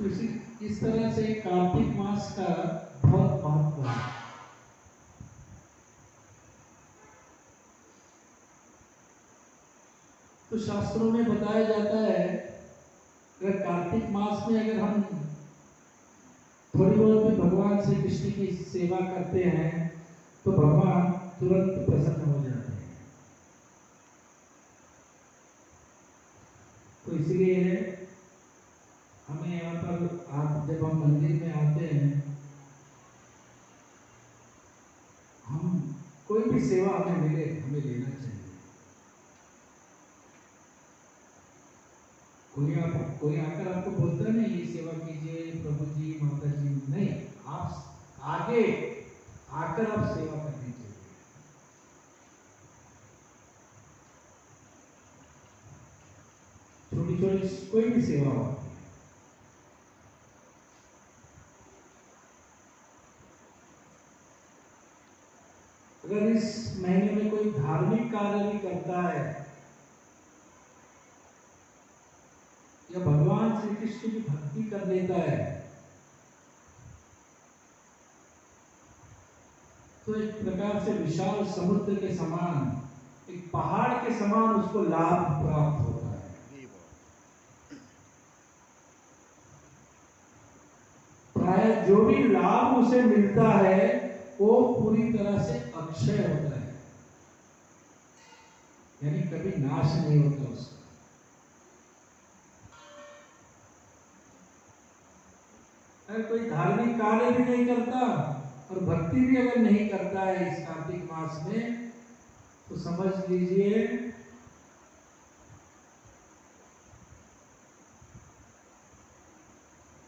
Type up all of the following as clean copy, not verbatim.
तो इस तरह से कार्तिक मास का बहुत महत्व है। तो शास्त्रों में बताया जाता है अगर कार्तिक मास में अगर हम थोड़ी बहुत भी भगवान श्री कृष्ण की सेवा करते हैं तो भगवान तुरंत प्रसन्न हो जाते हैं। तो इसलिए हमें यहाँ पर आप जब हम मंदिर में आते हैं, हम कोई भी सेवा हमें मिले हमें लेना चाहिए। कोई आकर आपको बोलता नहीं ये सेवा कीजिए प्रभु जी माता जी, नहीं, आप आगे आकर आप सेवा करनी चाहिए। छोटी छोटी कोई भी सेवा हो, अगर इस महीने में कोई धार्मिक कार्य भी करता है या भगवान श्री कृष्ण की भक्ति कर लेता है तो एक प्रकार से विशाल समुद्र के समान, एक पहाड़ के समान उसको लाभ प्राप्त होता है। प्राय जो भी लाभ उसे मिलता है वो पूरी तरह से अक्षय होता है, यानी कभी नाश नहीं होता उसका। अगर कोई धार्मिक कार्य भी नहीं करता और भक्ति भी अगर नहीं करता है इस कार्तिक मास में, तो समझ लीजिए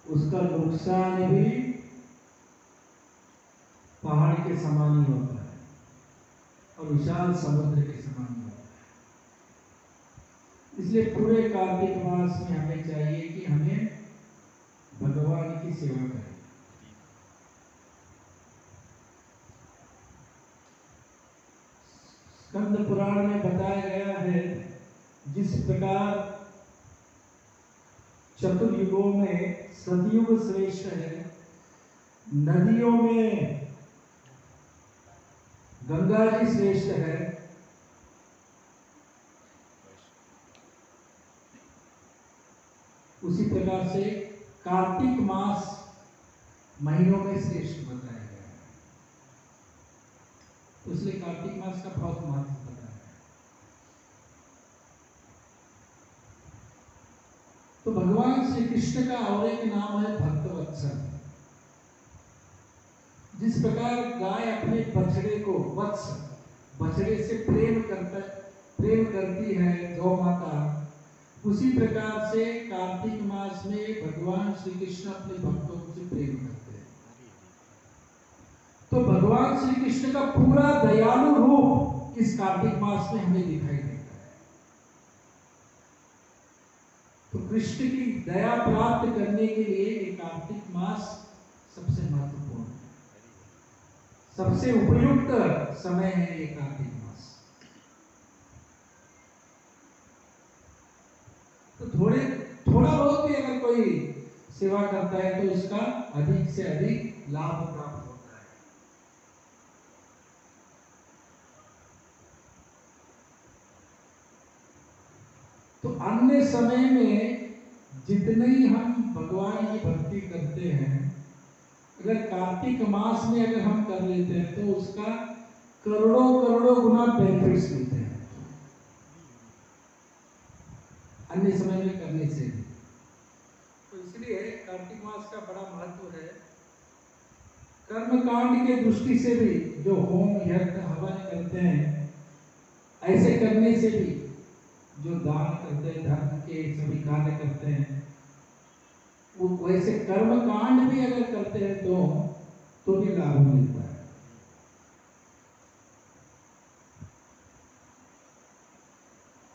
उसका नुकसान भी पहाड़ के समान ही होता है और विशाल समुद्र के समान ही होता है। इसलिए पूरे कार्तिक मास में हमें चाहिए कि हमें भगवान की सेवा करें। स्कंद पुराण में बताया गया है जिस प्रकार चतुर्युगों में सतयुग श्रेष्ठ है, नदियों में गंगा जी श्रेष्ठ है, उसी प्रकार से कार्तिक मास महीनों में श्रेष्ठ बताया गया है। तो इसलिए कार्तिक मास का बहुत महत्व बताया है। तो भगवान श्री कृष्ण का और एक नाम है भक्तवत्सल। जिस प्रकार गाय अपने बछड़े को वत्स, बछड़े से प्रेम करती है गौ माता, उसी प्रकार से कार्तिक मास में भगवान श्री कृष्ण अपने भक्तों से प्रेम करते हैं। तो भगवान श्री कृष्ण का पूरा दयालु रूप इस कार्तिक मास में हमें दिखाई देता है। तो कृष्ण की दया प्राप्त करने के लिए ये कार्तिक मास सबसे महत्वपूर्ण है, सबसे उपयुक्त समय है ये कार्तिक मास। तो थोड़ा बहुत भी अगर कोई सेवा करता है तो उसका अधिक से अधिक लाभ प्राप्त होता है। तो अन्य समय में जितने ही हम भगवान की भक्ति करते हैं, अगर कार्तिक मास में अगर हम कर लेते हैं तो उसका करोड़ों करोड़ों गुना बेनिफिट्स मिलते हैं अन्य समय में करने से। तो इसलिए कार्तिक मास का बड़ा महत्व है। कर्मकांड के दृष्टि से भी जो होम यज्ञ हवन करते हैं, ऐसे करने से भी जो दान करते हैं, धर्म के सभी कार्य करते हैं, वो वैसे कर्मकांड भी अगर करते हैं तो भी लाभ मिलता है।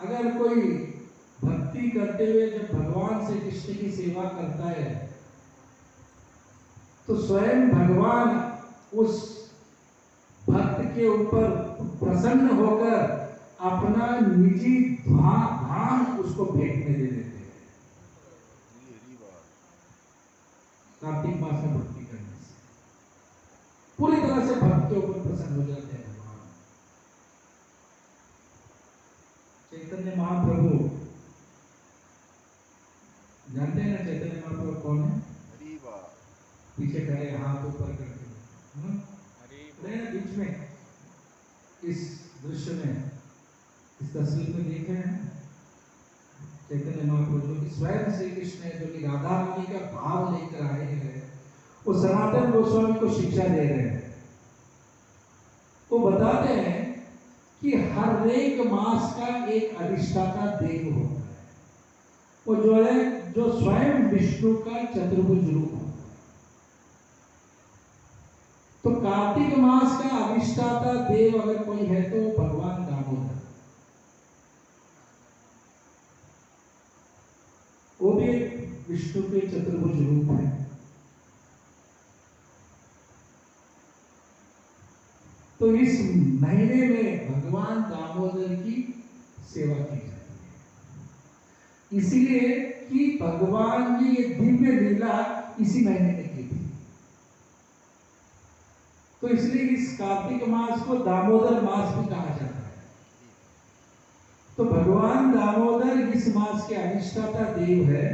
अगर कोई भक्ति करते हुए जब भगवान श्री कृष्ण की सेवा करता है तो स्वयं भगवान उस भक्त के ऊपर प्रसन्न होकर अपना निजी धाम उसको भेंट में दे देते हैं। कार्तिक मास में भक्ति करने से पूरी तरह से भक्त के ऊपर प्रसन्न हो जाते हैं भगवान। चैतन्य महाप्रभु, जानते हैं ना चैतन्य महाप्रभु कौन है? पीछे खड़े हाथ ऊपर करके, ना बीच में इस दृश्य में, इस तस्वीर में देख रहे हैं चैतन्य महाप्रभु जो कि स्वयं श्री कृष्ण है, जो कि राधा रानी का भाव लेकर आए हैं, वो सनातन गोस्वामी को शिक्षा दे रहे हैं। वो बताते हैं कि हर एक मास का एक अधिष्ठाता देव होता है, वो जो है जो स्वयं विष्णु का चतुर्भुज रूप होता है। तो कार्तिक मास का अधिष्ठाता देव अगर कोई है तो भगवान दामोदर, वो भी विष्णु के चतुर्भुज रूप है। तो इस महीने में भगवान दामोदर की सेवा की जाती है, इसलिए कि भगवान ने ये दिव्य लीला इसी महीने में की थी। तो इसलिए इस कार्तिक मास को दामोदर मास भी कहा जाता है। तो भगवान दामोदर इस मास के अधिष्ठाता देव है,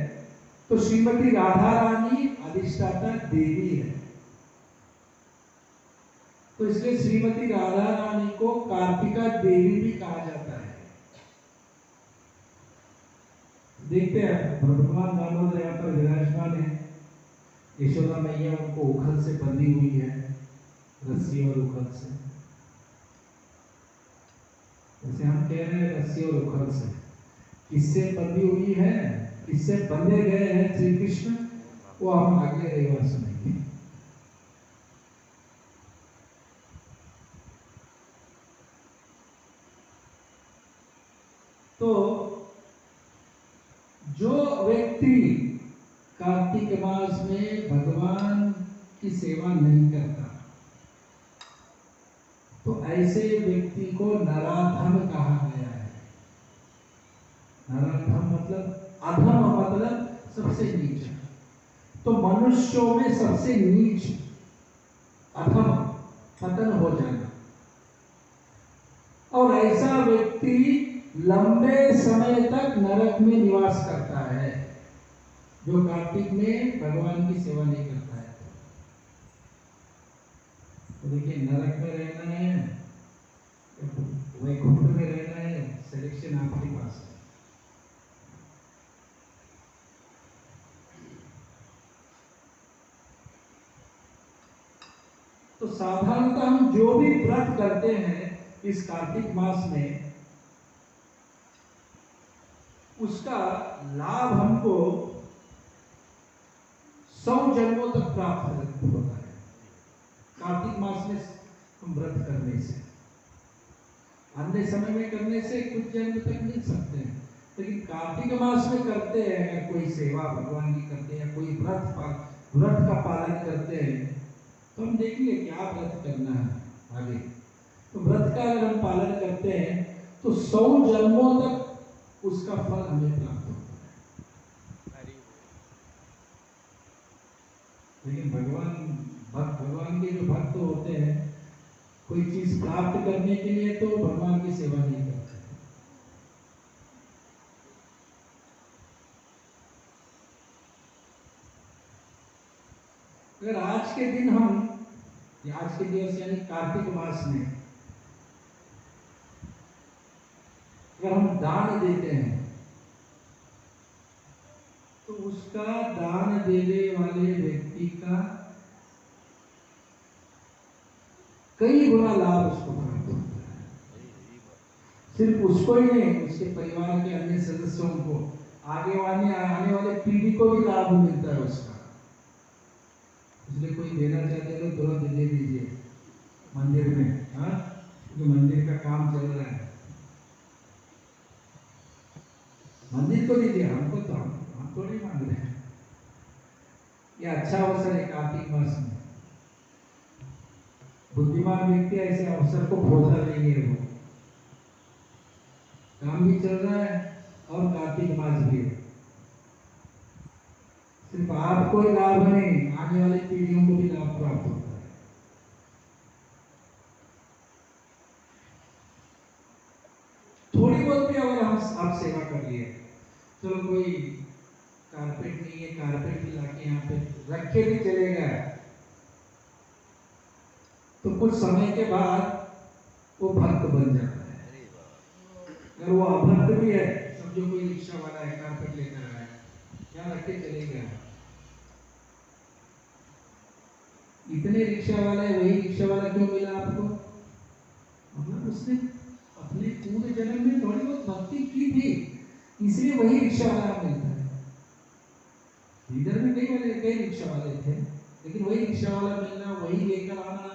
तो श्रीमती राधा रानी अधिष्ठाता देवी है। तो इसलिए श्रीमती राधा रानी को कार्तिका देवी भी कहा जाता है। देखते हैं भगवान दामोदर यहाँ पर विराजमान है, यशोदा मैया उनको उखल से बंधी हुई है, रस्सी और उखल से। जैसे हम कह रहे हैं रस्सी और उखल से, किससे बंधी हुई है, किससे बंधे गए हैं श्री कृष्ण, वो हम अगले रविवार सुनेंगे। तो जो व्यक्ति कार्तिक मास में भगवान की सेवा नहीं करता, तो ऐसे व्यक्ति को नराधम कहा गया है। नराधम मतलब अधम, मतलब सबसे नीच। तो मनुष्यों में सबसे नीच, अधम, पतन हो जाना। और ऐसा व्यक्ति लंबे समय तक नरक में निवास करता है, जो कार्तिक में भगवान की सेवा नहीं करता है। तो देखिए, नरक में रहना है, वैकुंठ में रहना है, सिलेक्शन आपके पास है। तो साधारणतः हम जो भी व्रत करते हैं इस कार्तिक मास में, उसका लाभ हमको 100 जन्मों तक प्राप्त होता है। कार्तिक मास में हम व्रत करने से, अन्य समय में करने से कुछ जन्म तक मिल सकते हैं, लेकिन कार्तिक मास में करते हैं अगर कोई सेवा भगवान की करते हैं, कोई व्रत का पालन करते हैं, तो हम देखेंगे क्या व्रत करना है आगे। तो व्रत का अगर हम पालन करते हैं तो 100 जन्मों तक उसका फल हमें प्राप्त होता है। लेकिन भगवान के जो भक्त होते हैं, कोई चीज प्राप्त करने के लिए तो भगवान की सेवा नहीं करते। अगर आज के दिन हम, आज के दिवस यानी कार्तिक मास में अगर हम दान देते हैं, तो उसका दान देने वाले व्यक्ति का कई गुना लाभ उसको प्राप्त होता है। सिर्फ उसको ही नहीं, उसके परिवार के अन्य सदस्यों को, आने वाले पीढ़ी को भी लाभ मिलता है उसका। इसलिए कोई देना चाहते हैं तो तुरंत दे दीजिए मंदिर में, हाँ, क्योंकि मंदिर का काम चल रहा है। मंदिर को दीजिए, हमको तो हम तो नहीं मांग रहे हैं। ये अच्छा अवसर है कार्तिक मास में। बुद्धिमान व्यक्ति ऐसे अवसर को खोता नहीं है। वो काम भी चल रहा है और कार्तिक मास भी है, सिर्फ आपको ही लाभ नहीं, आने वाली पीढ़ियों को भी लाभ प्राप्त होता है। थोड़ी बहुत भी अगर हम आप सेवा कर लिए, चलो कोई कारपेट नहीं है, कारपेट भी लाके यहाँ पे रख के भी चलेगा, तो कुछ समय के बाद वो भक्त बन जाता है। अगर वो अभक्त भी है, समझो कोई रिक्शा वाला है, कारपेट लेकर आया, यहाँ रख के चलेगा, इतने रिक्शा वाले, वही रिक्शा वाला क्यों मिला आपको? मतलब उसने अपने पूरे जन्म में थोड़ी बहुत भक्ति की थी, इसलिए वही रिक्शा वाला मिलता है। इधर में कई रिक्शा वाले थे, लेकिन वही रिक्शा वाला मिलना, वही लेकर आना,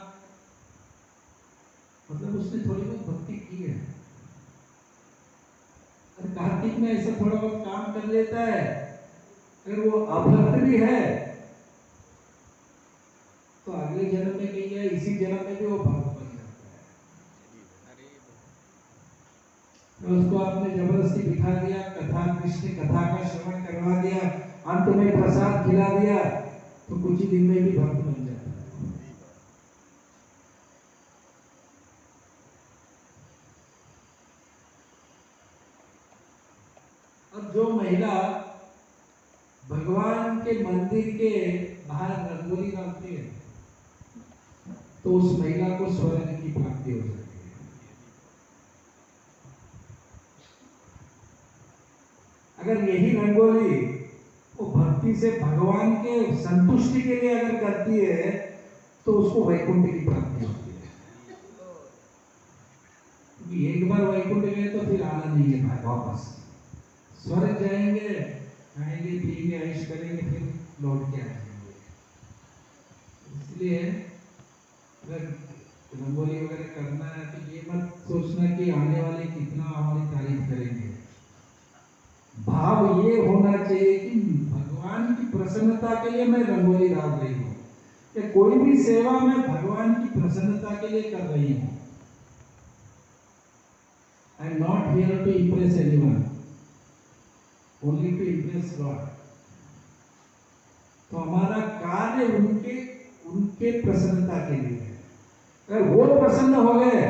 मतलब उसने थोड़ी बहुत भक्ति की है। और कार्तिक में ऐसा थोड़ा बहुत काम कर लेता है, अगर वो अभक्त भी है तो अगले जन्म में नहीं है, इसी जन्म में भी वो भक्त बन जाता है। तो उसको आपने जबरदस्ती बिठा दिया, कथा, कृष्ण कथा का श्रवण करवा दिया, अंत में प्रसाद खिला दिया, तो कुछ ही दिन में भी भक्त बन जाता है। और जो महिला भगवान के मंदिर के बाहर रंगोली डालती है, तो उस महिला को स्वर्ग की प्राप्ति हो जाती है। अगर यही रंगोली वो भक्ति से भगवान के संतुष्टि के लिए अगर करती है, तो उसको वैकुंठ की प्राप्ति होती है। एक बार वैकुंठ गए तो फिर आना नहीं है भाई, वापस स्वर्ग जाएंगे, खाएंगे पिएंगे ऐश करेंगे, फिर लौट के आ जाएंगे। इसलिए अगर रंगोली वगैरह करना है तो ये मत सोचना कि आने वाले कितना हमारी तारीफ करेंगे। भाव ये होना चाहिए कि भगवान की प्रसन्नता के लिए मैं रंगोली डाल रही हूँ, या कोई भी सेवा मैं भगवान की प्रसन्नता के लिए कर रही हूँ। I am not here to impress anyone, only to impress God. तो हमारा कार्य उनके प्रसन्नता के लिए है। अगर वो प्रसन्न हो गए,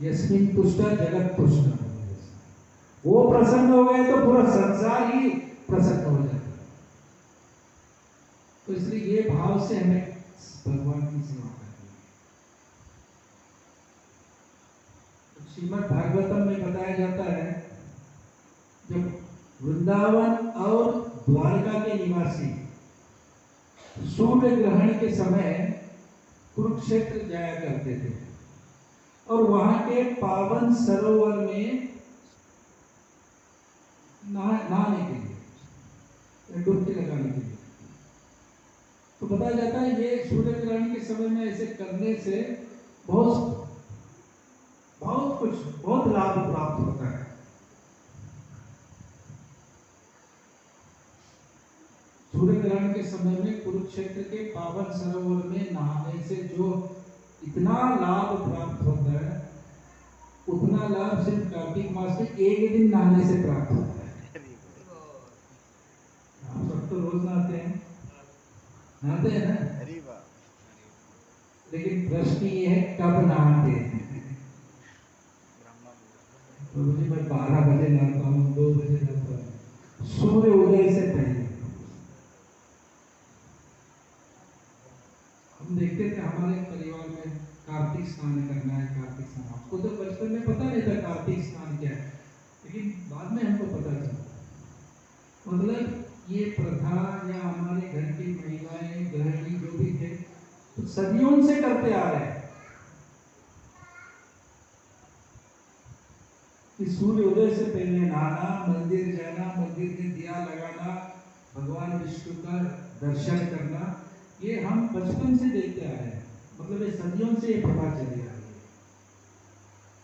यस्मिन तुष्ट जगत तुष्ट, वो प्रसन्न हो गए तो पूरा संसार ही प्रसन्न हो जाता है। तो इसलिए ये भाव से हमें भगवान की सेवा करनी है। श्रीमद् भागवतम में बताया जाता है, जब वृंदावन और द्वारका के निवासी सूर्य ग्रहण के समय कुरुक्षेत्र जाया करते थे, और वहां के पावन सरोवर में नहाने के लिए, डुबकी लगाने के लिए। तो बताया जाता है ये सूर्य ग्रहण के समय में ऐसे करने से बहुत लाभ प्राप्त होता है। सूर्य ग्रहण के समय में कुरुक्षेत्र के पावन सरोवर में नहाने से जो इतना लाभ प्राप्त होता है, उतना लाभ सिर्फ कार्तिक मास में एक दिन नहाने से प्राप्त होता है। आप सब तो रोज नहाते हैं ना, लेकिन प्रश्न ये है कब नहाते हैं। तो मुझे मैं 12 बजे नहाता हूँ, 2 बजे नहाता हूँ, सूर्य उदय से पहले। हम देखते थे हमारे परिवार में कार्तिक स्नान करना है, कार्तिक स्नान। आपको तो बचपन में पता नहीं था कार्तिक स्नान क्या है, लेकिन बाद में हमको पता चला। मतलब ये प्रथा या हमारे घर की महिलाएं, गृहिणी जो भी थे, तो सदियों से करते आ रहे हैं कि सूर्य उदय से पहले नहाना, मंदिर जाना, मंदिर में दिया लगाना, भगवान विष्णु का दर्शन करना, ये हम बचपन से देखते आ रहे हैं। मतलब ये सदियों से ये प्रथा चली आ रही है।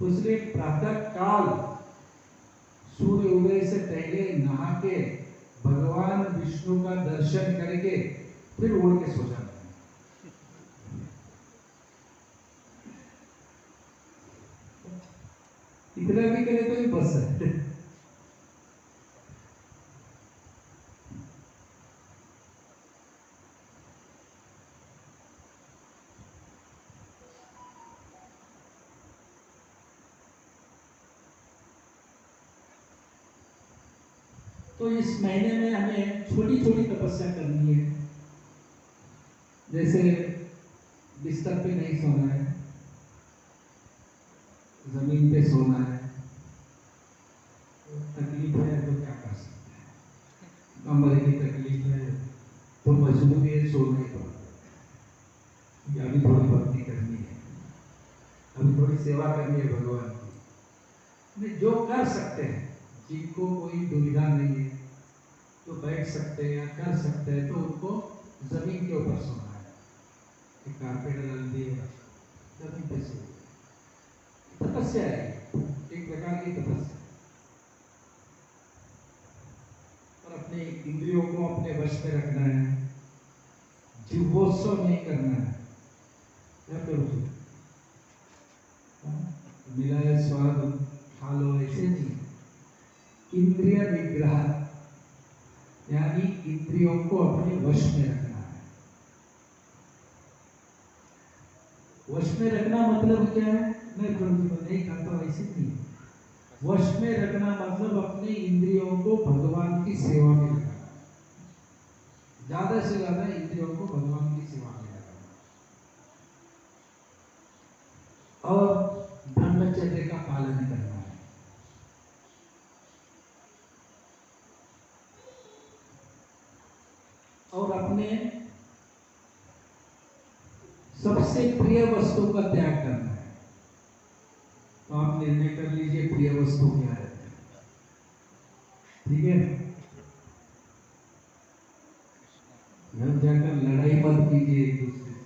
तो इसलिए प्रातः काल सूर्य उदय से पहले नहा के भगवान विष्णु का दर्शन करके फिर उड़ के सो जाना है। इतना भी करे तो ही बस है। तो इस महीने में हमें छोटी छोटी तपस्या करनी है। जैसे बिस्तर पे नहीं सोना है, जमीन पे सोना है। तकलीफ है तो क्या कर सकते हैं, कमर की तकलीफ है तो मजबूरी है, सोना ही पड़ता है। अभी थोड़ी भक्ति करनी है, अभी थोड़ी सेवा करनी है भगवान की। जो कर सकते हैं, जिनको कोई दुविधा नहीं है, तो बैठ सकते हैं या कर सकते हैं, तो उनको जमीन के ऊपर सोना है। एक कारपेट डाल दिए, जमीन पे सो। तपस्या है, एक प्रकार की तपस्या। और अपने इंद्रियों को अपने वश में रखना है, जीवोत्सव नहीं करना है। क्या करो, मिला है स्वाद खा लो, ऐसे नहीं। इंद्रिय निग्रह, यानी इंद्रियों को अपने वश में रखना है। वश में रखना मतलब क्या है? मैं प्रभु जी नहीं खाता, ऐसे नहीं। वश में रखना मतलब अपने इंद्रियों को भगवान की सेवा में लगाना, ज्यादा से ज्यादा इंद्रियों को भगवान की सेवा में लगाना, और ब्रह्मचर्य का पालन करना है। और अपने सबसे प्रिय वस्तु का त्याग करना है। तो आप निर्णय कर लीजिए प्रिय वस्तु क्या है, ठीक है? घर जाकर लड़ाई मत कीजिए एक दूसरे से।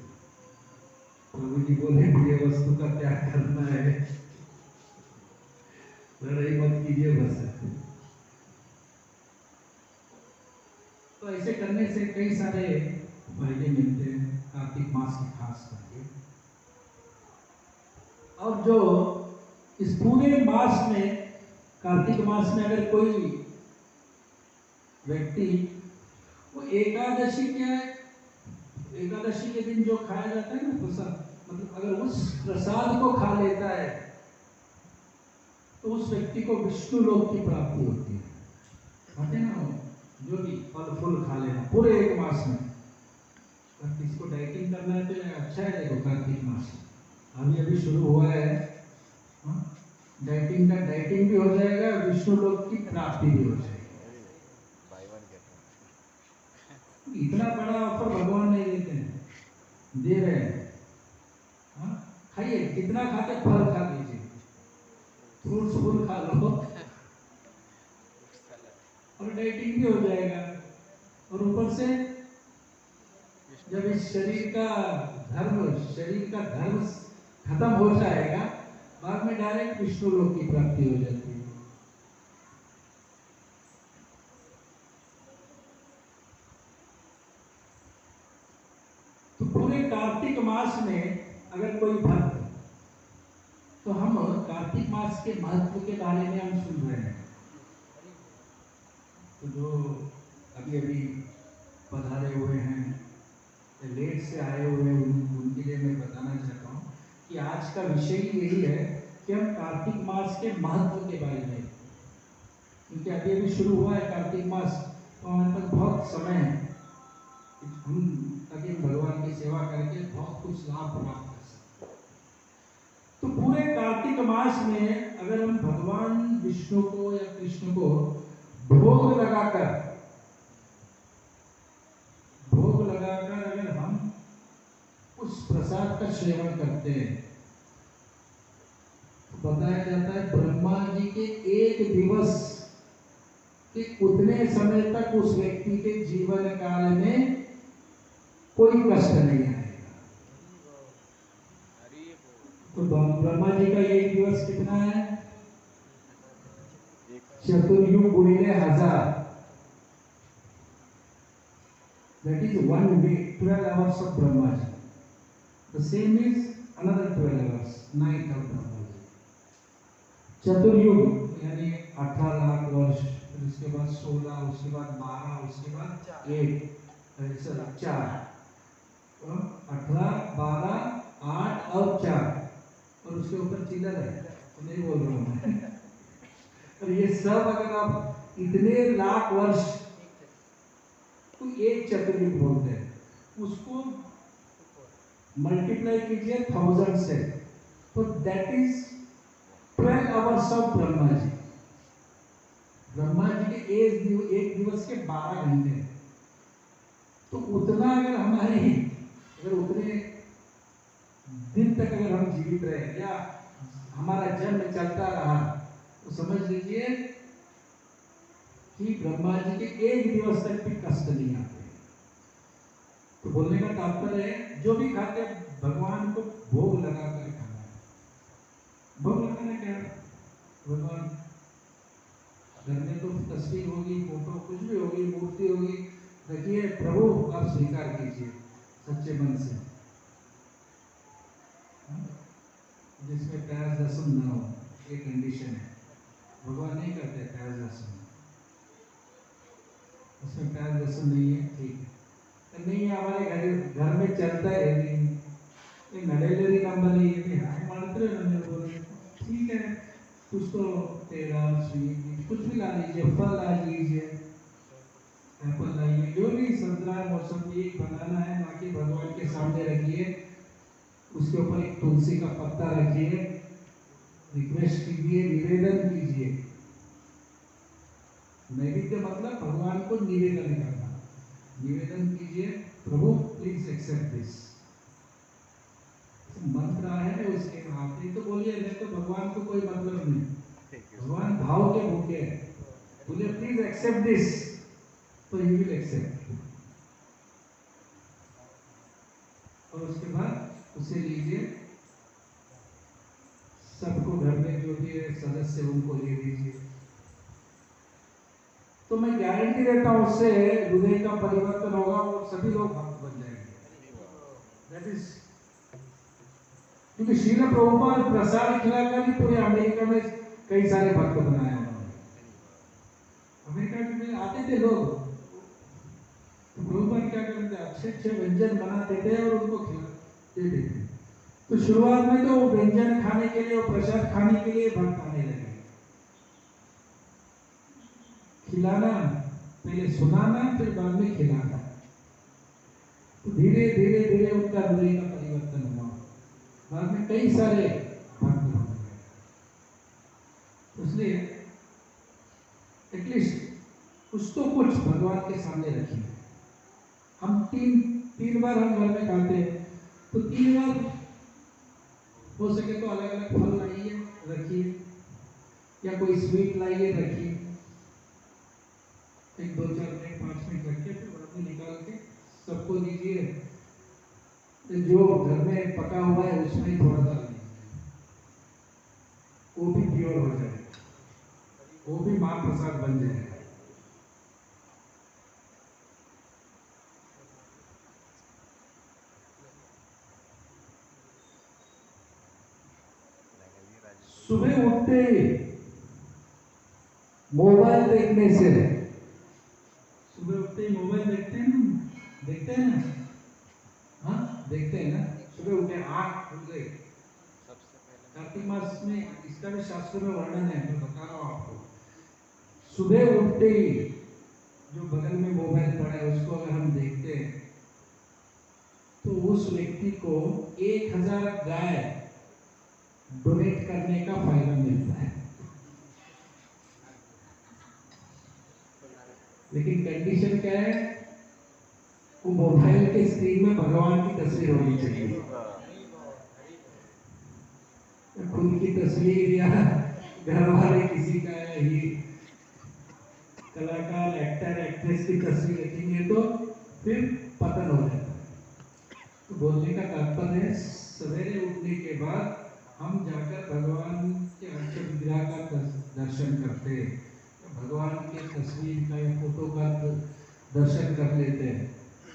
प्रभु जी बोले प्रिय वस्तु का त्याग करना है, लड़ाई मत कीजिए बस। तो ऐसे करने से कई सारे फायदे मिलते हैं, कार्तिक मास की खास करके। और जो इस पूरे मास में, कार्तिक मास में अगर कोई व्यक्ति, वो एकादशी क्या है, एकादशी के दिन जो खाया जाता है ना प्रसाद, मतलब अगर उस प्रसाद को खा लेता है तो उस व्यक्ति को विष्णु लोक की प्राप्ति होती है। खाते ना, जो भी फल फूल खा लेना पूरे एक मास में। अगर किसी को डाइटिंग करना है तो अच्छा है, देखो कार्तिक मास अभी अभी शुरू हुआ है, डाइटिंग का डाइटिंग भी हो जाएगा, विष्णु लोक की प्राप्ति भी हो जाएगी। इतना बड़ा ऑफर भगवान नहीं देते हैं, दे रहे हैं। खाइए, कितना खाते फल खा लीजिए, फ्रूट्स फूल खा लो, और डाइटिंग भी हो जाएगा। और ऊपर से जब इस शरीर का धर्म खत्म हो जाएगा, बाद में डायरेक्ट विष्णु लोक की प्राप्ति हो जाती है। तो पूरे कार्तिक मास में अगर कोई भक्त, तो हम कार्तिक मास के महत्व के बारे में हम सुन रहे हैं। तो जो अभी अभी पधारे हुए हैं, लेट से आए हुए हैं, उनके लिए मैं बताना चाहता हूँ कि आज का विषय यही है कि हम कार्तिक मास के महत्व के बारे में, क्योंकि अभी अभी शुरू हुआ है कार्तिक मास, तो हमारे पास बहुत समय है, हम ताकि भगवान की सेवा करके बहुत कुछ लाभ प्राप्त कर सकते। तो पूरे कार्तिक मास में अगर हम भगवान विष्णु को या कृष्ण को भोग लगाकर अगर हम उस प्रसाद का सेवन करते हैं, तो बताया जाता है ब्रह्मा जी के एक दिवस के उतने समय तक उस व्यक्ति के जीवन काल में कोई कष्ट नहीं आएगा। तो ब्रह्मा जी का एक दिवस कितना है? चतुर्युग गुणिले 1000, that is 1 day, 12 hours of Brahma ji. The same is another 12 hours, night of Brahma ji. चतुर्युग यानी 18 लाख वर्ष, फिर उसके बाद 16, उसके बाद 12, उसके बाद 1, 4, 18, 12, 8 और 4, और उसके ऊपर चिल्लर है, तो नहीं बोल रहा हूँ मैं। और ये सब अगर आप इतने लाख वर्ष को एक चतुर्युग बोलते हैं, उसको मल्टीप्लाई कीजिए 1000 से, तो that is 12 hours of Brahma ji. Brahma ji के एक दिवस के 12 घंटे। तो उतना अगर उतने दिन तक अगर हम जीवित रहे या हमारा जन्म चलता रहा, तो समझ लीजिए कि ब्रह्मा जी के एक दिवस तक भी कष्ट नहीं आते। तो बोलने का तात्पर्य है, जो भी खाते भगवान को भोग लगाकर खाना है। भोग लगाना क्या है? भगवान घर में तो तस्वीर होगी, फोटो कुछ भी होगी, मूर्ति होगी, रखिए, प्रभु आप स्वीकार कीजिए सच्चे मन से, जिसमें प्याज लहसुन ना हो, ये कंडीशन है। भगवान नहीं करते प्याज लहसुन, उसमें प्याज लहसुन नहीं है, ठीक है, नहीं है हमारे घर में चलता है, नहीं ये नडेलरी नंबर नहीं है, हाय मानते बोले ठीक है, कुछ तो तेरा स्वीट कुछ भी ला लीजिए, फल ला लीजिए, एप्पल लाइए, जो भी संतरा मौसमी बनाना है, बाकी भगवान के सामने रखिए, उसके ऊपर एक तुलसी का पत्ता रखिए, रिक्वेस्ट कीजिए, निवेदन कीजिए। नैवेद्य मतलब भगवान को निवेदन करना, निवेदन कीजिए, प्रभु प्लीज एक्सेप्ट दिस। मंत्र है उसके नाम से तो बोलिए, नहीं तो भगवान को कोई मतलब नहीं, भगवान भाव के भूखे हैं, बोलिए प्लीज एक्सेप्ट दिस, तो ही विल एक्सेप्ट। और उसके बाद उसे लीजिए, सबको घर में जो भी है सदस्य उनको दे दीजिए। तो मैं गारंटी देता हूं, उससे हृदय का परिवर्तन होगा और सभी लोग भक्त बन जाएंगे। दैट इज, क्योंकि श्रील प्रभुपाद प्रसाद खिलाकर ही पूरे अमेरिका में कई सारे भक्त बनाए उन्होंने। अमेरिका में आते थे लोग, तो प्रभुपाद क्या करते थे, अच्छे अच्छे व्यंजन बनाते थे और उनको खिलाते थे। तो शुरुआत में तो व्यंजन खाने के लिए और प्रसाद खाने के लिए भक्त आने लगे। खिलाना, पहले सुनाना, फिर बाद में खिलाना, तो धीरे धीरे धीरे उनका हृदय का परिवर्तन हुआ, बाद में कई सारे भक्त बन गए। इसलिए एटलीस्ट कुछ तो कुछ भगवान के सामने रखिए। हम तीन बार हम घर में खाते हैं, तो 3 बार हो सके तो अलग अलग फल लाइए रखिए, या कोई स्वीट लाइए रखिए, 1 2 4 मिनट 5 मिनट रख के फिर बाद में निकाल के सबको दीजिए। जो घर में पका हुआ है उसमें थोड़ा सा लीजिए, वो भी प्योर हो जाए, वो भी महाप्रसाद बन जाएगा। सुबह उठते ही मोबाइल देखने से, सुबह उठते ही मोबाइल देखते हैं ना, हाँ देखते हैं ना, सुबह उठे आँख खुल गई, कार्तिक मास में इसका भी शास्त्र में वर्णन है, मैं बता रहा हूँ आपको। सुबह उठते ही जो बगल में मोबाइल पड़ा है उसको अगर हम देखते हैं, तो उस व्यक्ति को 1000 गाय डोनेट करने का फायदा मिलता है। लेकिन कंडीशन क्या है, वो मोबाइल के स्क्रीन में भगवान की तस्वीर होनी चाहिए। खुद की तस्वीर या घर वाले किसी का ही कलाकार, एक्टर, एक्ट्रेस की तस्वीर रखेंगे तो फिर पतन हो जाता है। तो बोलने का तात्पर्य है, सवेरे उठने के बाद हम जाकर भगवान के अर्च विग्रह का दर्शन करते हैं, भगवान के तस्वीर का या फोटो का दर्शन कर लेते हैं।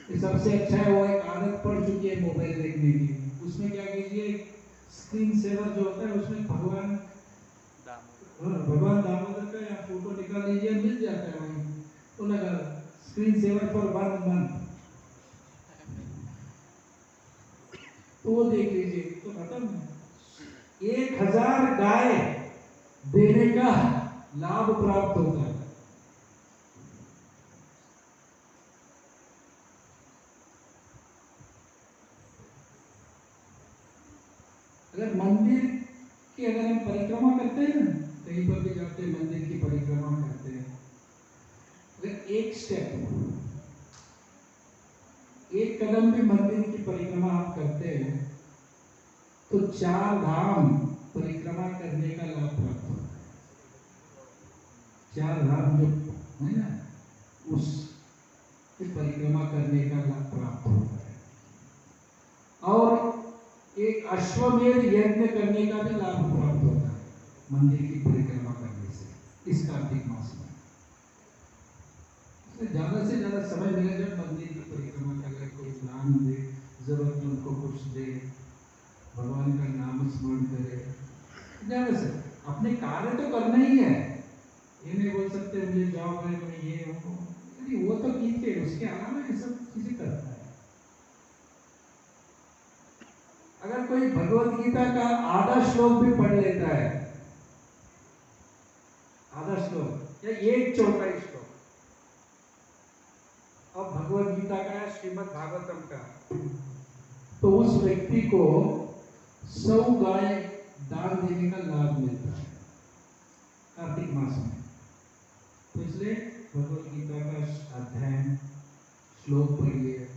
ये सबसे अच्छा है। वो एक आदत पड़ चुकी है मोबाइल देखने की, उसमें क्या कीजिए, स्क्रीन सेवर जो होता है उसमें भगवान दामोदर का या फोटो निकाल लीजिए, मिल जाता है वहीं, तो लगा स्क्रीन सेवर फॉर 1 मंथ, तो वो देख लीजिए, तो खत्म। 1000 गाय देने का लाभ प्राप्त होता है। अगर मंदिर की अगर हम परिक्रमा करते हैं ना, कहीं पर भी जाते हैं मंदिर की परिक्रमा करते हैं, अगर एक स्टेप, एक कदम भी मंदिर की परिक्रमा आप करते हैं तो 4 धाम परिक्रमा करने का लाभ प्राप्त होता है। 4 धाम जो है ना, उस परिक्रमा करने का लाभ प्राप्त होता है। और एक अश्वमेध यज्ञ करने का भी लाभ प्राप्त होता है मंदिर की परिक्रमा करने से इस कार्तिक मास में। ज्यादा से ज्यादा समय मिले जब मंदिर की परिक्रमा कर, कोई दान दे, जरूरतमंद को कुछ दे, भगवान का नाम स्मरण करे, ज्यादा से अपने कार्य तो करना ही है। ये नहीं बोल सकते मुझे जॉब है, मैं ये हूँ, वो तो कीजिए, उसके अलावा ये सब चीजें करता है। अगर कोई भगवत गीता का आधा श्लोक भी पढ़ लेता है, आधा श्लोक या 1/4 श्लोक, और भगवत गीता का या श्रीमद् भागवतम का, तो उस व्यक्ति को 100 गाय दान देने का लाभ मिलता है कार्तिक मास में। तो इसलिए भगवत गीता का अध्ययन, श्लोक पढ़िए,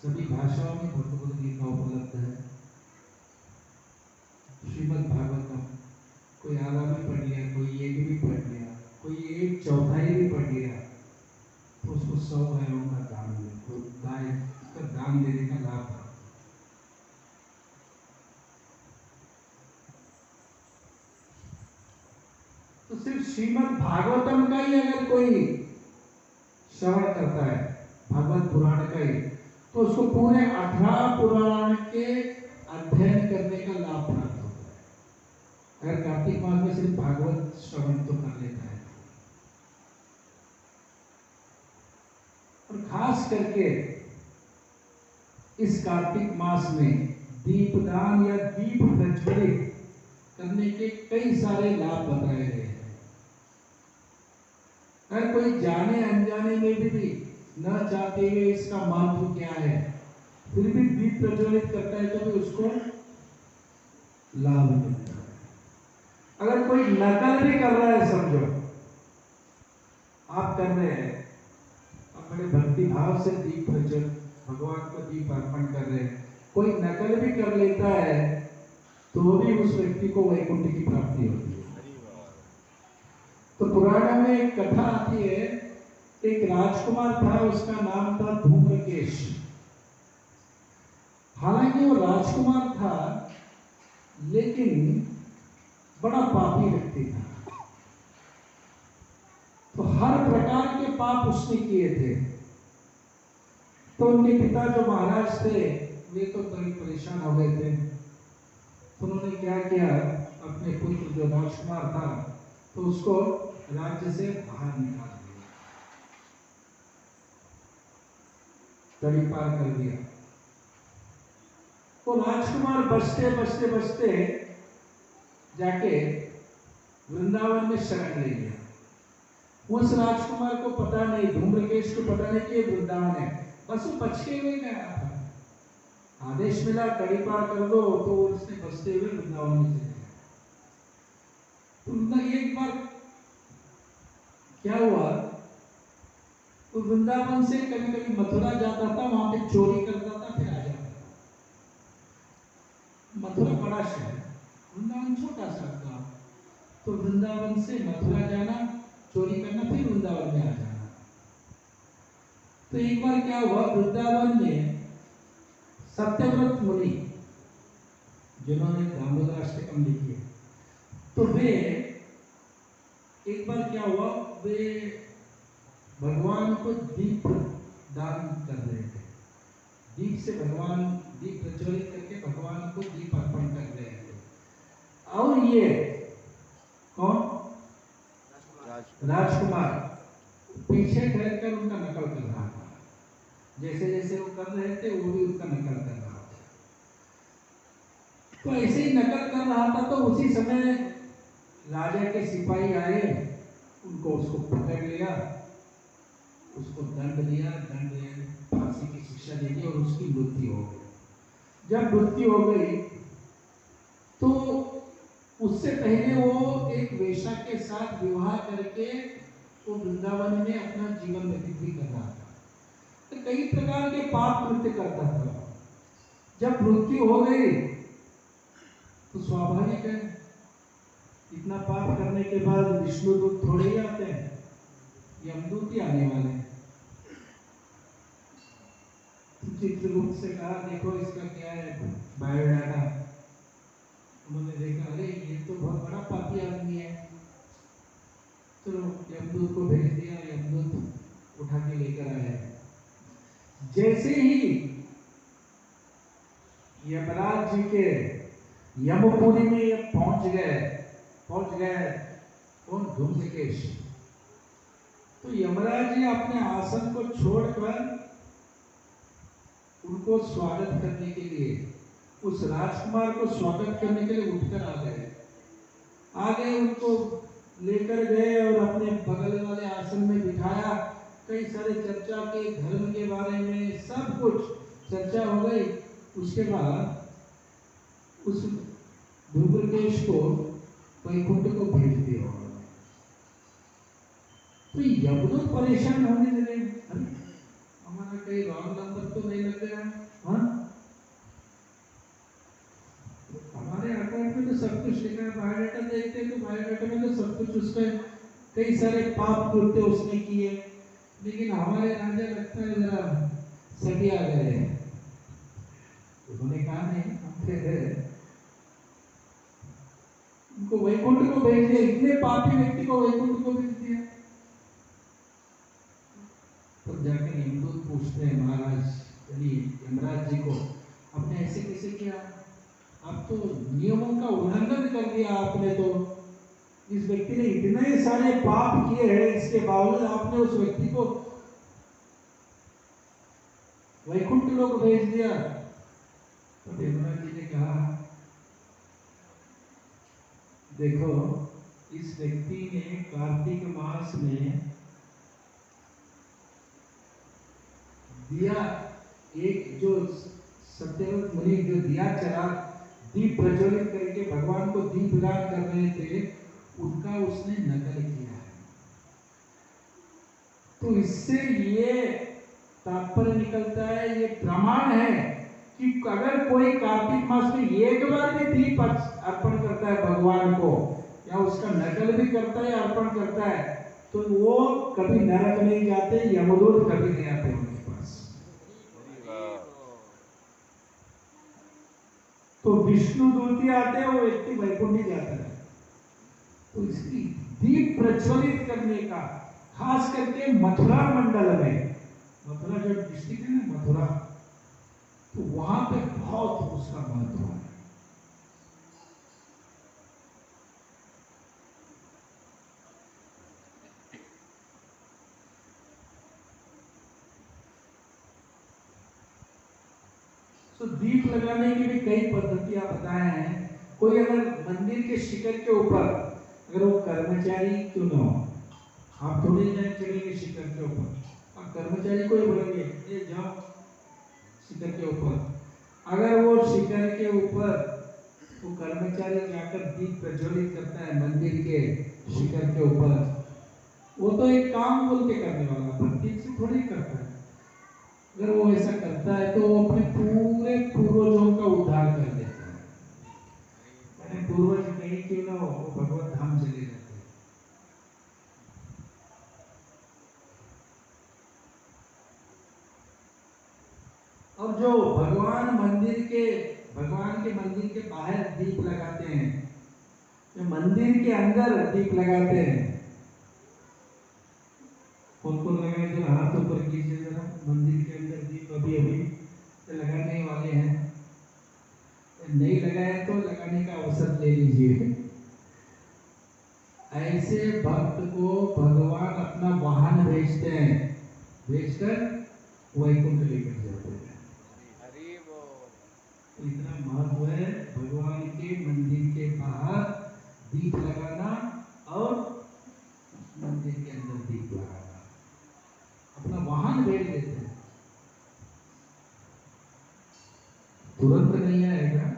सभी भाषाओं में भगवत गीता उपलब्ध है। श्रीमद् भागवतम कोई आधा भी पढ़ लिया, कोई एक भी पढ़ लिया, कोई 1/4 भी पढ़ लिया, तो उसको 100 गायों का दान दे, तो गाय का दान देने का लाभ है। तो सिर्फ श्रीमद् भागवतम का ही अगर कोई श्रवण करता है, भागवत पुराण का ही, तो उसको पूरे 18 पुराण के अध्ययन करने का लाभ प्राप्त होता है। अगर कार्तिक मास में सिर्फ भागवत श्रवण तो कर लेता है। और खास करके इस कार्तिक मास में दीपदान या दीप प्रज्वलित करने के कई सारे लाभ बताए गए हैं। अगर कोई जाने अनजाने में भी न चाहते हुए इसका महत्व क्या है, फिर भी दीप प्रज्वलित करता है तो भी उसको लाभ मिलता है। अगर कोई नकल भी कर रहा है, समझो आप कर रहे हैं, आप बड़े भक्ति भाव से दीप प्रज्वलित भगवान को दीप अर्पण कर रहे हैं, कोई नकल भी कर लेता है तो भी उस व्यक्ति को वैकुंठ की प्राप्ति होती है। तो पुराण में एक कथा आती है, एक राजकुमार था, उसका नाम था धूम्रकेश। हालांकि वो राजकुमार था लेकिन बड़ा पापी व्यक्ति था। तो हर प्रकार के पाप उसने किए थे। तो उनके पिता जो महाराज थे वे तो बड़े परेशान हो गए थे। तो उन्होंने क्या किया, अपने पुत्र जो राजकुमार था तो उसको राज्य से बाहर निकाल दिया, तड़ी पार कर दिया। तो राजकुमार बचते बचते बचते जाके वृंदावन में शरण ले गया। उस राजकुमार को पता नहीं, धूम्रकेश को पता नहीं कि ये वृंदावन है, बस वो बच के हुए गया था। आदेश मिला कड़ी पार कर दो, तो उसने बचते हुए वृंदावन में चले गए। तो एक बार क्या हुआ, तो वृंदावन से कभी कभी मथुरा जाता था, वहां पे चोरी करता था, फिर आ जाता था। मथुरा बड़ा शहर, वृंदावन छोटा सा था। तो वृंदावन से मथुरा जाना, चोरी करना, फिर वृंदावन में आ जाना। तो एक बार क्या हुआ, वृंदावन में सत्यव्रत मुनि जिन्होंने दामोदराष्टकम लिखी है, तो वे एक बार क्या हुआ, वे भगवान को दीप दान कर रहे थे। दीप से भगवान, दीप प्रज्वलित करके भगवान को दीप अर्पण कर रहे थे। और ये कौन, राजकुमार पीछे ठहरकर उनका नकल कर रहा था। जैसे जैसे वो कर रहे थे वो भी उसका नकल कर रहा था। तो ऐसे ही नकल कर रहा था, तो उसी समय राजा के सिपाही आए, उनको उसको पकड़ लिया, उसको दंड दिया, फांसी की शिक्षा दे दी और उसकी मृत्यु हो गई। जब मृत्यु हो गई उससे पहले वो एक वेश्या के साथ विवाह करके वो वृंदावन में अपना जीवन व्यतीत भी कर रहा था। तो कई प्रकार के पाप कृत्य करता था। जब मृत्यु हो गई तो स्वाभाविक है, इतना पाप करने के बाद विष्णुदूत थोड़े ही आते हैं, यमदूत ही आने वाले हैं। चित्रगुप्त से कहा देखो इसका क्या है बायोडाटा। उन्होंने देखा अरे ये तो बहुत बड़ा पापी आदमी है, चलो यमदूत को भेज दिया, यमदूत उठा के लेकर आया। जैसे ही यमराज जी के यमपुरी में ये पहुंच गए कौन, धूम्रकेश। तो यमराज जी अपने आसन को छोड़कर उनको स्वागत करने के लिए, उस राजकुमार को स्वागत करने के लिए उठकर आ गए, उनको लेकर गए और अपने बगल वाले आसन में बिठाया। कई सारे चर्चा के, धर्म के बारे में सब कुछ चर्चा हो गई। उसके बाद उस धूम्रकेश को वैकुंठ को भेज दिया। तो यमदूत परेशान होने लगे, हमारा कहीं रॉन्ग नंबर तो नहीं लग गया। हाँ, हमारे अकाउंट में तो सब कुछ लिखा है, बायोडाटा देखते हैं तो बायोडाटा में तो सब कुछ उसका कई सारे पाप कृत्य उसने किए, लेकिन हमारे राजा लगता है जरा सटिया गए। उन्होंने कहा नहीं, हम फिर उनको वैकुंठ को भेज दिया। इतने पापी व्यक्ति को वैकुंठ को भेज दिया। तब जाकर यमदूत पूछते हैं महाराज चलिए यमराज जी को, आपने ऐसे कैसे किया? आप तो नियमों का उल्लंघन कर दिया आपने। तो इस व्यक्ति ने इतने सारे पाप किए हैं, इसके बावजूद आपने उस व्यक्ति को वैकुंठ लोक भेज दिया। तो यमराज जी ने कहा देखो, इस व्यक्ति ने कार्तिक मास में दिया, एक जो सत्यव्रत मुनि जो दिया चला, दीप प्रज्वलित करके भगवान को दीप दान कर रहे थे, उनका उसने नकल किया है। तो इससे ये तात्पर्य निकलता है, ये प्रमाण है कि अगर कोई कार्तिक मास में एक बार भी दीप अर्पण करता है भगवान को, या उसका नकल भी करता है, अर्पण करता है, तो वो कभी नरक नहीं जाते, यमदूत कभी नहीं आते उनके पास। तो विष्णु दूत आते हैं, वो व्यक्ति वैकुंठ ही जाता है। तो इसकी दीप प्रज्वलित करने का, खास करके मथुरा मंडल में, मथुरा जो डिस्ट्रिक्ट है ना मथुरा, तो वहां पे बहुत उसका महत्व है। तो दीप लगाने की भी कई पद्धतियां बताए हैं। कोई अगर मंदिर के शिखर के ऊपर, अगर वो कर्मचारी क्यों न हो, आप थोड़ी देर चलेंगे शिखर के ऊपर, आप कर्मचारी को ही बोलेंगे ये जाओ शिखर के ऊपर। अगर वो शिखर के ऊपर वो कर्मचारी जाकर दीप प्रज्वलित करता है मंदिर के शिखर के ऊपर, वो तो एक काम बोल के करने वाला, भक्ति से थोड़ी करता है। अगर वो ऐसा करता है तो वो अपने पूरे पूर्वजों का उद्धार कर देता है। मैंने पूर्वज कहीं क्यों ना हो, वो भगवत धाम चले जाते हैं। और जो भगवान के मंदिर के बाहर दीप लगाते हैं, जो मंदिर के अंदर दीप लगाते हैं, कौन कौन लगाए जरा हाथ ऊपर कीजिए जरा। मंदिर के अंदर दीप अभी लगाने वाले हैं, नहीं लगाए तो लगाने का अवसर ले लीजिए। ऐसे भक्त को भगवान अपना वाहन भेजते हैं, भेजकर वैकुंठ लेकर जाते हैं। तो इतना महत्व है भगवान के मंदिर के बाहर दीप लगाना और मंदिर के अंदर दीप लगाना, अपना वाहन भेज देते हैं। तुरंत नहीं आएगा,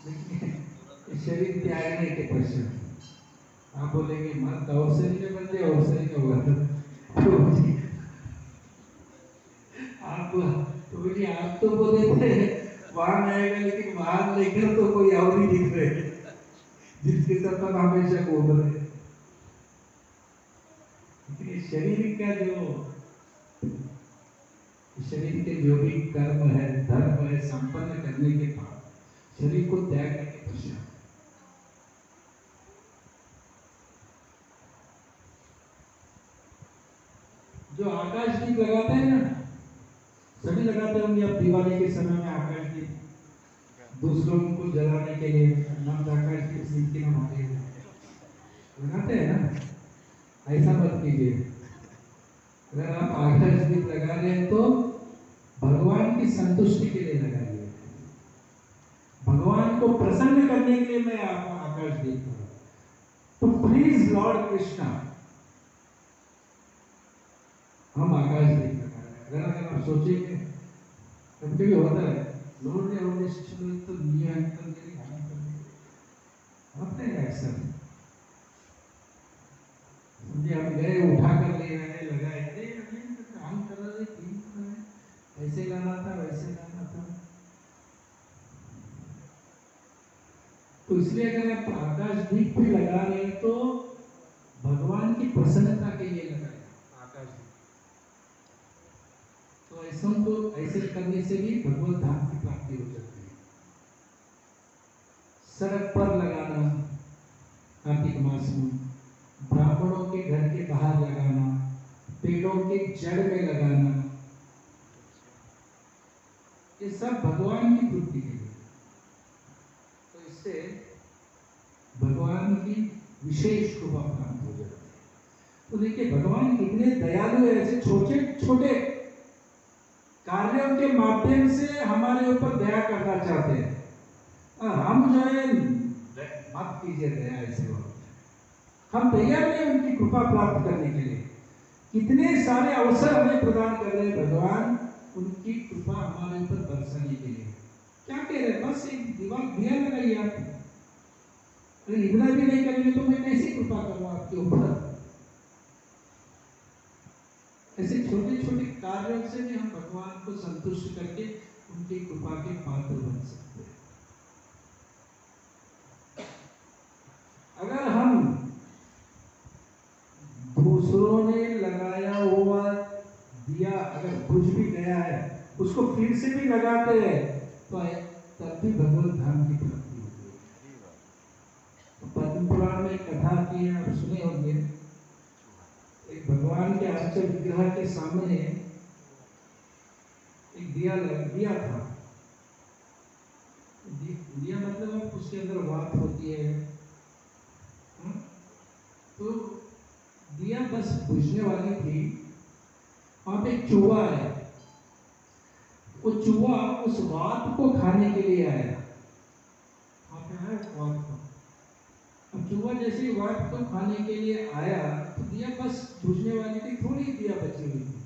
लेकिन शरीर त्यागने के पश्चात आप बोलेंगे मत और शरीर में बन जाए और शरीर में होगा तो आप तो बोलिए आप तो बोले थे वहां आएगा लेकिन वहां लेकर तो कोई और ही दिख रहे जिसके साथ हम हमेशा घूम रहे। लेकिन शरीर का शरीर के जो भी कर्म है धर्म है संपन्न करने के बाद शरीर को त्यागने के पश्चात जो आकाश दीप लगाते हैं ना, सभी लगाते होंगे आप दिवाली के समय में आकाश दीप दूसरों को जलाने के लिए नाम आकाश दीप सीख के नाम लगाते हैं ना। ऐसा मत कीजिए। अगर आप आकाश दीप लगा रहे हैं तो भगवान की संतुष्टि के लिए लगाइए, भगवान को प्रसन्न करने के लिए मैं आपको आकाश दीप कर रहा हूं। तो प्लीज लॉर्ड कृष्णा हम आकाश दीप लगा रहे हैं। अगर आप सोचेंगे कभी कभी होता है लोग ने और तो दुनिया कर दे होते हैं अक्सर समझे हम गए उठा कर ले रहे लगाए अरे काम कर रहे थे ऐसे लाना था वैसे लाना था। तो इसलिए अगर आप आकाश दीप भी लगा रहे हैं तो भगवान की प्रसन्नता के लिए लगाए आकाश दीप। तो ऐसे करने से भी भगवत धाम की प्राप्ति हो जाती है। सड़क पर लगाना कार्तिक मास में, ब्राह्मणों के घर के बाहर लगाना, पेड़ों के जड़ में लगाना, ये सब भगवान की तृप्ति के लिए। तो इससे भगवान की विशेष कृपा प्राप्त हो जाती है। तो देखिए भगवान कितने दयालु है, ऐसे छोटे छोटे कार्यों के माध्यम से हमारे ऊपर दया करना चाहते हैं। हम जो है मत कीजिए दया ऐसे हो, हम तैयार नहीं उनकी कृपा प्राप्त करने के लिए। कितने सारे अवसर हमें प्रदान कर रहे हैं भगवान उनकी कृपा हमारे ऊपर बरसाने के लिए। क्या कह रहे हैं, बस एक दीवार दिया लगाइए आप, अरे इतना भी नहीं करेंगे तो मैं कैसे कृपा करूँ आपके ऊपर। ऐसे छोटे छोटे कार्यों से भी हम भगवान को संतुष्ट करके उनकी कृपा के पात्र बन सकते हैं। अगर हम दूसरों ने लगाया हुआ दिया अगर बुझ भी गया है उसको फिर से भी लगाते हैं तो तब भी भगवत धाम की प्राप्ति होती है। पद्म पुराण में कथा की है, आप सुने होंगे। एक भगवान के आश्चर्य विग्रह के सामने एक दिया था। दिया मतलब उसके अंदर वात होती है। तो दिया बस बुझने वाली थी, वहां पे एक चूहा है। वो चूहा उस वात को खाने के लिए आया। वहां पे है वात को। अब चूहा जैसे वात को खाने के लिए आया तो दिया बस बुझने वाली थी, थोड़ी दिया बची हुई थी।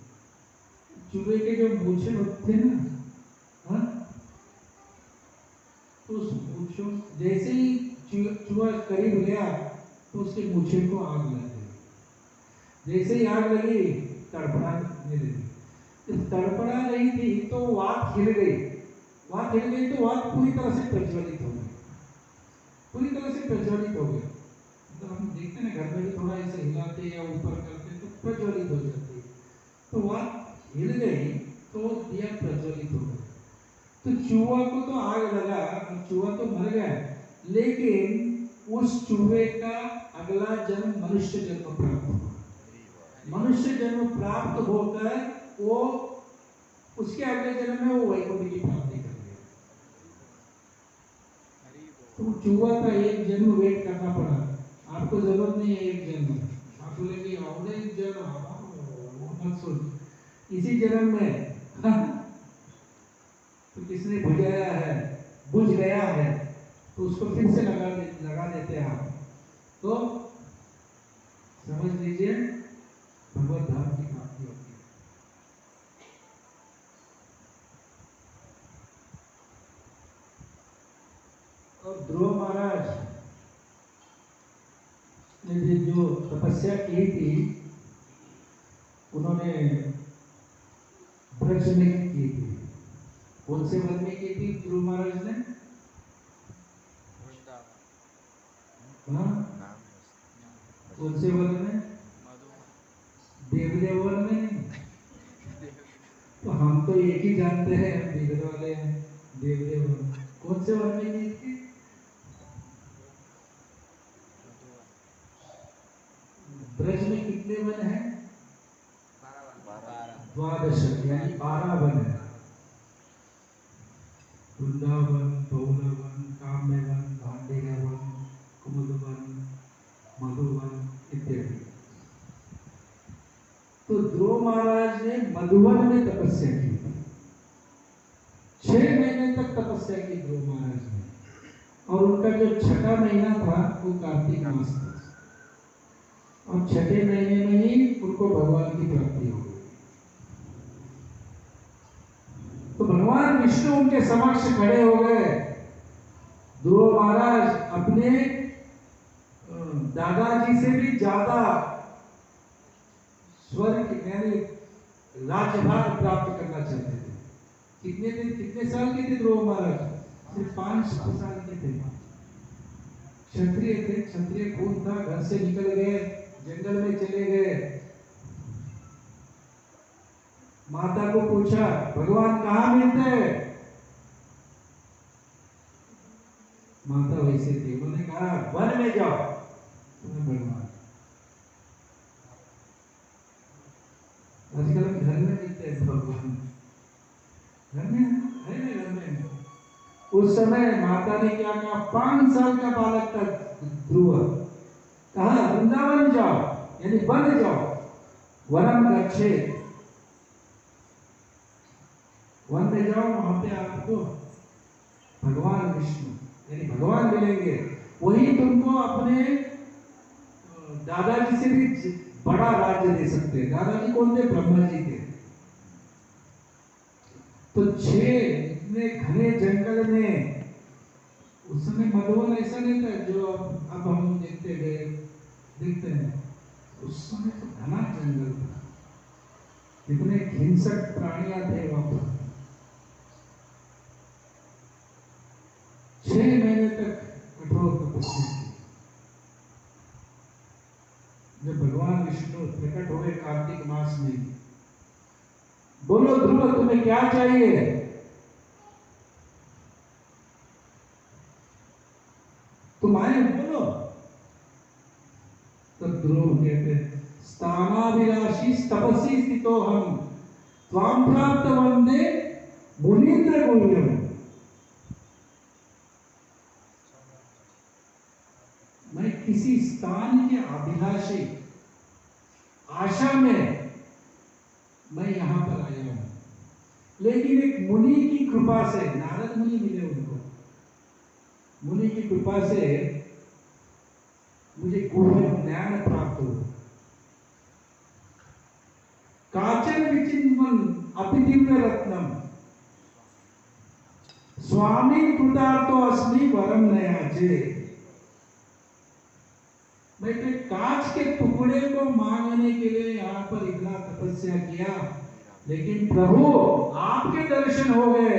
चूहे के जो मूछे होते हैं ना, तो उस मूछों जैसे ही चूहा करीब गया तो उसके मूछे को आग लग गई। जैसे ही आग लगी तड़पड़ाने लगी। तड़पड़ा रही थी तो वात हिल गई। वात हिल गई तो वात पूरी तरह से प्रज्वलित हो गई, पूरी तरह से प्रज्वलित हो गई। तो हम देखते हैं घर में भी थोड़ा ऐसे हिलाते या ऊपर करते तो प्रज्वलित हो जाती है। तो वात हिल गई तो दिया प्रज्वलित हो गया। तो चूहा को तो आग लगा, चूहा तो मर गया, लेकिन उस चूहे का अगला जन्म मनुष्य जन्म प्राप्त हुआ। मनुष्य जन्म प्राप्त होकर वो उसके अगले जन्म में वो वैकुंठ की प्राप्ति कर गया। तो चूहा का एक जन्म वेट करना पड़ा। आपको जरूरत नहीं है एक जन्म, आप बोलेंगे और एक जन्म मत सोच, इसी जन्म में तो किसने बुझाया है, बुझ गया है तो उसको फिर से लगा देते हैं आप, तो समझ लीजिए भगवत धाम की प्राप्ति होती है। और ध्रुव महाराज तपस्या की थी, उन्होंने ब्रज में की थी। कौन से वन में की थी ध्रुव महाराज ने? हाँ, कौन से वन में? देवदेव वन में नहीं। तो हम तो एक ही जानते हैं, देवदेव वाले देवदेव वन। कौन से वन में की थी? ब्रज में कितने वन हैं? 12 यानी 12 वन है। वृंदावन, पौलवन, काम्यवन, भांडेवन, कुमुदवन, मधुवन इत्यादि। तो ध्रुव महाराज ने मधुवन में तपस्या की थी। 6 महीने तक तपस्या की ध्रुव महाराज ने, और उनका जो छठा महीना था वो कार्तिक मास था, और छठे महीने में ही उनको भगवान की प्राप्ति हो गई। तो भगवान विष्णु उनके समक्ष खड़े हो गए। ध्रुव महाराज अपने दादाजी से भी ज्यादा स्वर्ग यानी राज्यभार प्राप्त करना चाहते थे। कितने साल के थे ध्रुव महाराज? सिर्फ 5 साल के थे। क्षत्रिय थे, क्षत्रिय खून था, घर से निकल गए, जंगल में चले गए। माता को पूछा भगवान कहाँ मिलते हैं? माता वैसे थी, उन्होंने कहा वन में जाओ। भगवान आजकल हम घर में मिलते हैं, भगवान घर में है ना, घर में। उस समय माता ने क्या कहा? 5 साल का बालक था ध्रुव, कहा वृंदावन जाओ यानी वन जाओ, वनम गच्छेत्, वन में जाओ, वहां पे आपको भगवान विष्णु यानी भगवान मिलेंगे, वही तुमको अपने दादाजी से भी बड़ा राज्य दे सकते हैं। दादाजी कौन थे? ब्रह्मा जी थे। तो 6 इतने घने जंगल में, उस समय मधुवन ऐसा नहीं था जो अब हम देखते हैं। उस समय तो घना जंगल था, इतने हिंसक प्राणियां थे वहां पर। 6 महीने तक कठोर तपस्या की। जब भगवान विष्णु प्रकट हुए कार्तिक मास में, बोलो ध्रुव तुम्हें क्या चाहिए? तुम आए बोलो। तब ध्रुव कहते स्थानाभिलाषी तपस्वी स्थितो हम त्वां प्राप्त वंदे मुनीन्द्र गुह्यम। मैं किसी स्थान के अभिलाषी आशा में मैं यहां पर आया हूं, लेकिन एक मुनि की कृपा से, नारद मुनि मिले उनको, मुनि की कृपा से मुझे गुह्य ज्ञान प्राप्त हुआ। काचन विचिन्वन अपिदिव्य रत्नम स्वामी कृतार्थो अस्मि वरम नयाचे। मैं तो कांच के टुकड़े को मांगने के लिए यहाँ पर इतना तपस्या किया, लेकिन प्रभु आपके दर्शन हो गए,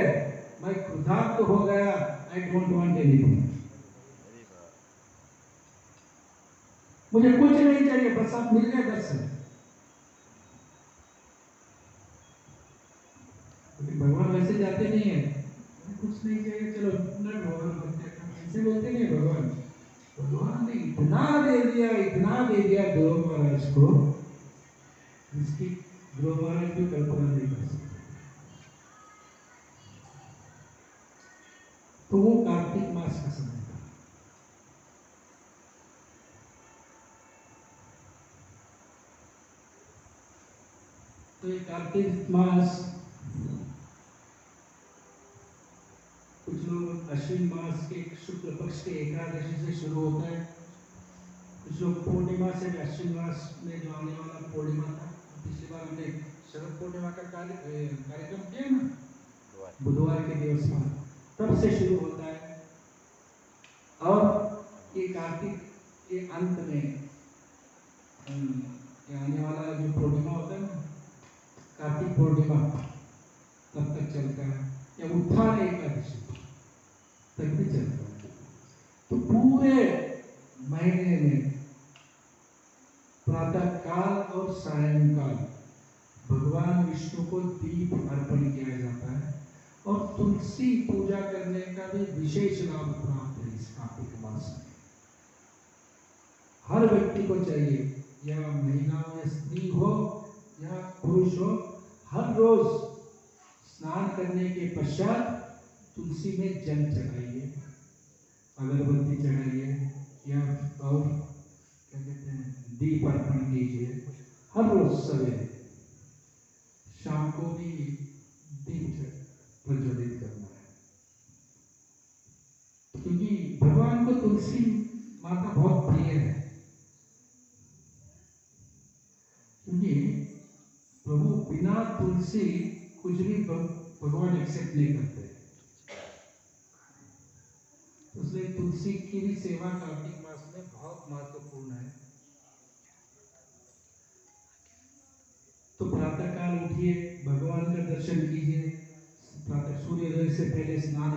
मैं कृतार्थ हो गया। आई डोंट वांट एनीथिंग, मुझे कुछ नहीं चाहिए, बस आप मिल गए, बस है। भगवान वैसे जाते नहीं है, कुछ नहीं चाहिए चलो न, भगवान ऐसे बोलते नहीं भगवान। भगवान ने इतना दे दिया ध्रुव महाराज को, जिसकी ध्रुव महाराज भी कल्पना नहीं कर सकते। तो वो कार्तिक मास का समय था। तो ये कार्तिक मास, कुछ लोग अश्विन मास के शुक्ल पक्ष के एकादशी से शुरू होता है, कुछ लोग पूर्णिमा से, अश्विन मास में जो आने वाला पूर्णिमा था, पिछली बार हमने शरद पूर्णिमा का कार्यक्रम किया ना, बुधवार के दिवस में, तब से शुरू होता है। और ये कार्तिक के अंत में ये आने वाला जो पूर्णिमा होता है ना, कार्तिक पूर्णिमा, तब तक चलता है, या उत्थान एकादशी तक भी चलता है। तो पूरे महीने में प्रातः काल और सायंकाल भगवान विष्णु को दीप अर्पण किया जाता है, और तुलसी पूजा करने का भी विशेष लाभ प्राप्त है इस कार्तिक मास में। हर व्यक्ति को चाहिए, या महिला हो या स्त्री हो या पुरुष हो, हर रोज स्नान करने के पश्चात तुलसी में जल चढ़ाइए, अगरबत्ती चढ़ाइए, या और क्या कहते हैं दीप अर्पण कीजिए। हर रोज सवेरे, शाम को भी दीप प्रज्वलित करना है, क्योंकि भगवान को तुलसी माता बहुत प्रिय है। क्योंकि प्रभु बिना तुलसी कुछ भी भगवान एक्सेप्ट नहीं करते, इसलिए तुलसी की भी सेवा कार्तिक मास में बहुत महत्वपूर्ण है। तो प्रातःकाल उठिए, भगवान का दर्शन कीजिए, प्रातः सूर्योदय से पहले स्नान